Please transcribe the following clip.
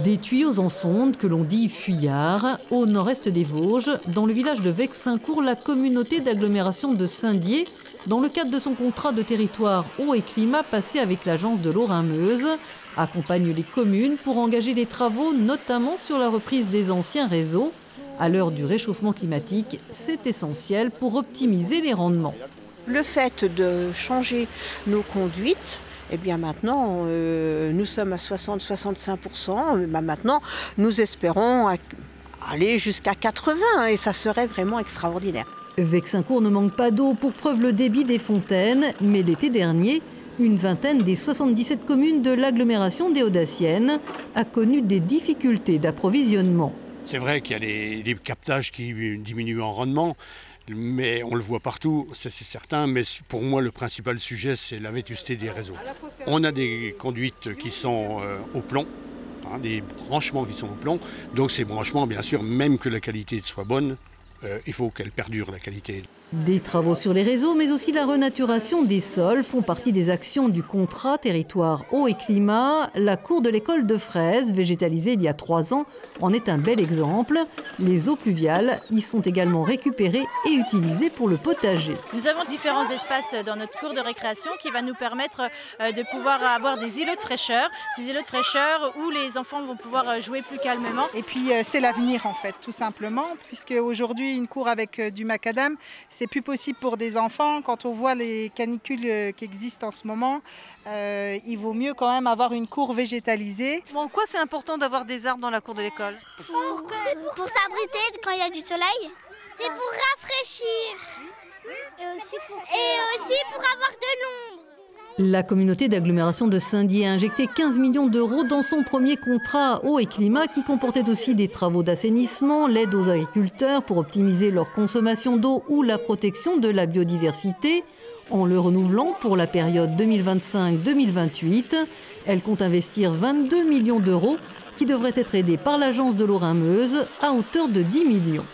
Des tuyaux en fonte que l'on dit fuyards, au nord-est des Vosges, dans le village de Vexincourt, la communauté d'agglomération de Saint-Dié, dans le cadre de son contrat de territoire eau et climat passé avec l'agence de l'Ain Meuse, accompagne les communes pour engager des travaux, notamment sur la reprise des anciens réseaux. À l'heure du réchauffement climatique, c'est essentiel pour optimiser les rendements. Le fait de changer nos conduites, eh bien maintenant, nous sommes à 60-65%. Maintenant, nous espérons aller jusqu'à 80% et ça serait vraiment extraordinaire. Vexincourt ne manque pas d'eau, pour preuve le débit des fontaines, mais l'été dernier, une vingtaine des 77 communes de l'agglomération des Hauts-Daciennes a connu des difficultés d'approvisionnement. C'est vrai qu'il y a des captages qui diminuent en rendement, mais on le voit partout, c'est certain. Mais pour moi, le principal sujet, c'est la vétusté des réseaux. On a des conduites qui sont au plomb, des branchements qui sont au plomb. Donc ces branchements, bien sûr, même que la qualité soit bonne, il faut qu'elle perdure, la qualité. Des travaux sur les réseaux, mais aussi la renaturation des sols font partie des actions du contrat territoire eau et climat. La cour de l'école de Fraise, végétalisée il y a 3 ans, en est un bel exemple. Les eaux pluviales y sont également récupérées et utilisées pour le potager. Nous avons différents espaces dans notre cour de récréation qui va nous permettre de pouvoir avoir des îlots de fraîcheur. Ces îlots de fraîcheur où les enfants vont pouvoir jouer plus calmement. Et puis c'est l'avenir en fait, tout simplement, puisque aujourd'hui une cour avec du macadam, c'est plus possible pour des enfants. Quand on voit les canicules qui existent en ce moment, il vaut mieux quand même avoir une cour végétalisée. En quoi c'est important d'avoir des arbres dans la cour de l'école? Pour s'abriter quand il y a du soleil. C'est pour rafraîchir. Et aussi pour avoir de l'ombre. La communauté d'agglomération de Saint-Dié a injecté 15 millions d'euros dans son premier contrat eau et climat qui comportait aussi des travaux d'assainissement, l'aide aux agriculteurs pour optimiser leur consommation d'eau ou la protection de la biodiversité. En le renouvelant pour la période 2025-2028, elle compte investir 22 millions d'euros qui devraient être aidés par l'agence de l'Ain Meuse à hauteur de 10 millions.